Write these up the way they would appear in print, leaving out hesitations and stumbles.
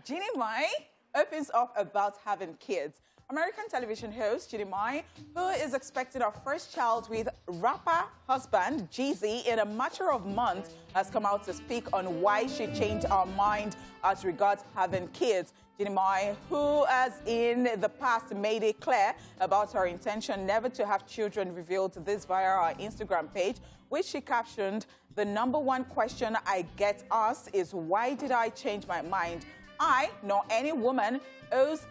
Jeannie Mai opens up about having kids. American television host Jeannie Mai, who is expecting her first child with rapper husband Jeezy in a matter of months, has come out to speak on why she changed her mind as regards having kids. Jeannie Mai, who has in the past made it clear about her intention never to have children, revealed this via her Instagram page, which she captioned, "The number one question I get asked is why did I change my mind? I, nor any woman, owes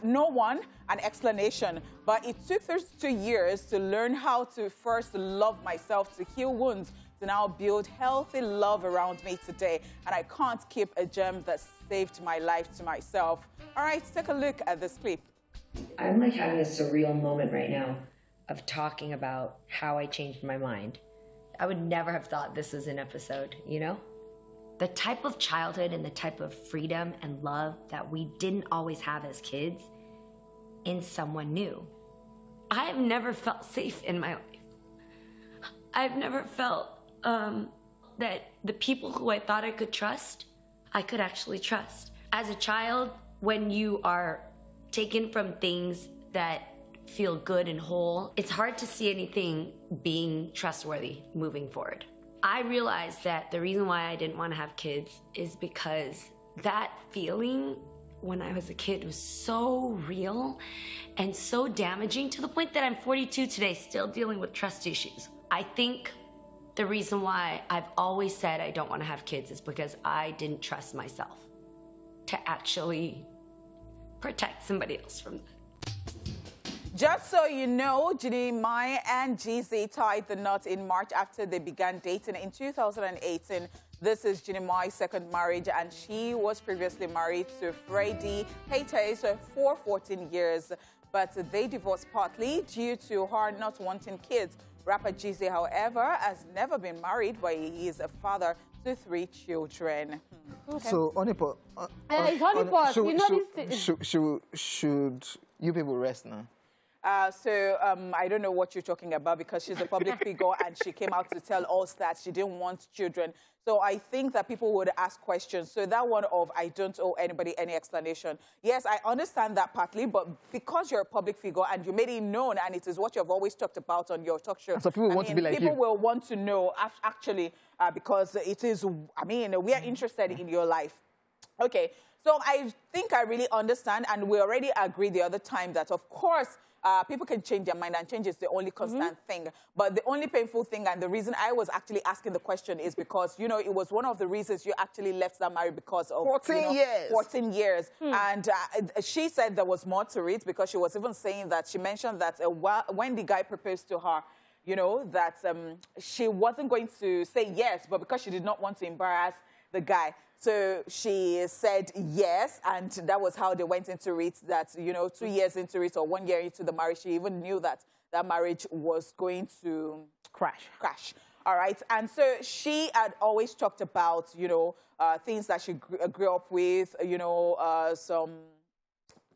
no one an explanation, but it took 32 years to learn how to first love myself, to heal wounds, to now build healthy love around me today, and I can't keep a gem that saved my life to myself." All right, take a look at this clip. I'm like having a surreal moment right now of talking about how I changed my mind. I would never have thought this was an episode, you know? The type of childhood and the type of freedom and love that we didn't always have as kids in someone new. I've never felt safe in my life. I've never felt that the people who I thought I could trust, I could actually trust. As a child, when you are taken from things that feel good and whole, it's hard to see anything being trustworthy moving forward. I realized that the reason why I didn't want to have kids is because that feeling when I was a kid was so real and so damaging, to the point that I'm 42 today still dealing with trust issues. I think the reason why I've always said I don't want to have kids is because I didn't trust myself to actually protect somebody else from that. Just so you know, Jeannie Mai and Jeezy tied the knot in March after they began dating in 2018. This is Jeannie Mai's second marriage, and she was previously married to Freddie Hayes for 14 years. But they divorced partly due to her not wanting kids. Rapper Jeezy, however, has never been married, but he is a father to 3 children. Okay. So, Honeypot, should you people rest now? I don't know what you're talking about, because she's a public figure and she came out to tell us that she didn't want children. So I think that people would ask questions. So that one of, I don't owe anybody any explanation. Yes, I understand that partly, but because you're a public figure and you made it known, and it is what you've always talked about on your talk show. So people want to be like you. People will want to know, actually, because it is, we are interested in your life. Okay, so I think I really understand, and we already agreed the other time that, of course, people can change their mind, and change is the only constant thing. But the only painful thing, and the reason I was actually asking the question, is because, it was one of the reasons you actually left that marriage, because of 14 years. 14 years. And she said there was more to it, because she was even saying that, she mentioned that when the guy proposed to her, that she wasn't going to say yes, but because she did not want to embarrass the guy. So she said yes, and that was how they went into it, that, 2 years into it or 1 year into the marriage, she even knew that that marriage was going to crash. All right. And so she had always talked about, things that she grew up with, some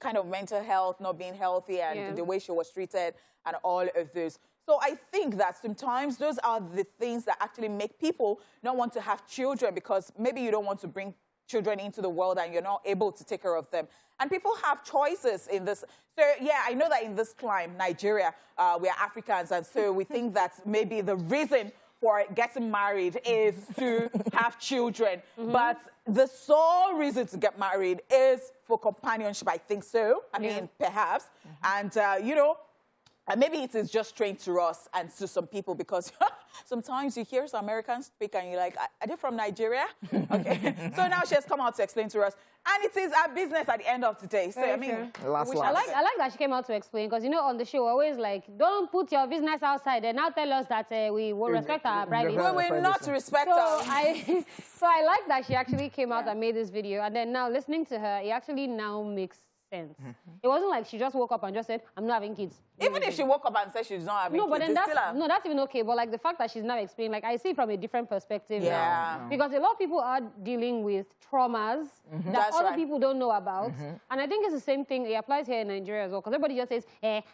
kind of mental health, not being healthy, and the way she was treated, and all of this. So I think that sometimes those are the things that actually make people not want to have children, because maybe you don't want to bring children into the world and you're not able to take care of them. And people have choices in this. So, yeah, I know that in this climate, Nigeria, we are Africans, and so we think that maybe the reason for getting married is to have children. But the sole reason to get married is for companionship, I think so. I mean, perhaps. And, and maybe it is just strange to us and to some people, because sometimes you hear some Americans speak and you're like, are they from Nigeria? Okay. So now she has come out to explain to us. And it is our business at the end of the day. So, I mean, I like that she came out to explain, because, on the show, always like, don't put your business outside and now tell us that we will respect our privacy. We will not respect her. So I like that she actually came out and made this video. And then now listening to her, it actually now makes sense. It wasn't like she just woke up and just said, I'm not having kids. Even if she woke up and said she's not having kids, but then that's even okay. But like the fact that she's now explaining, like I see from a different perspective now. Because a lot of people are dealing with traumas that other people don't know about. And I think it's the same thing. It applies here in Nigeria as well. Because everybody just says,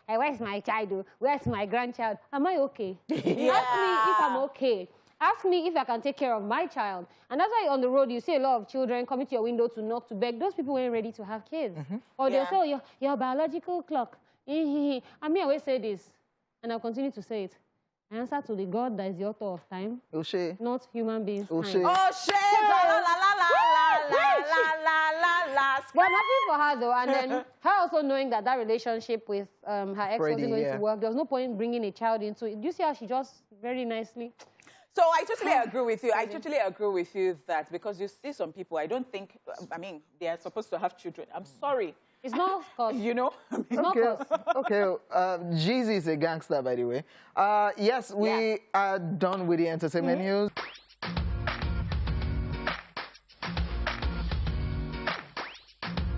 where's my child? Where's my grandchild? Am I okay? Ask me if I'm okay. Ask me if I can take care of my child. And that's why on the road, you see a lot of children coming to your window to knock, to beg. Those people weren't ready to have kids. Or they'll say, oh, your biological clock. I mean, I always say this, and I'll continue to say it. I answer to the God that is the author of time, not human beings' time. Oh, shit! La, la, la, la, la, la. But I'm happy for her, though. And then her also knowing that that relationship with her ex wasn't going to work. There was no point bringing a child into it. Do you see how she just very nicely... So I totally agree with you. I totally agree with you that because you see some people, I don't think, I mean, they are supposed to have children. I'm sorry. It's not cause. You know? It's not cause. Okay. Jeezy is a gangster, by the way. Yes, we are done with the entertainment news.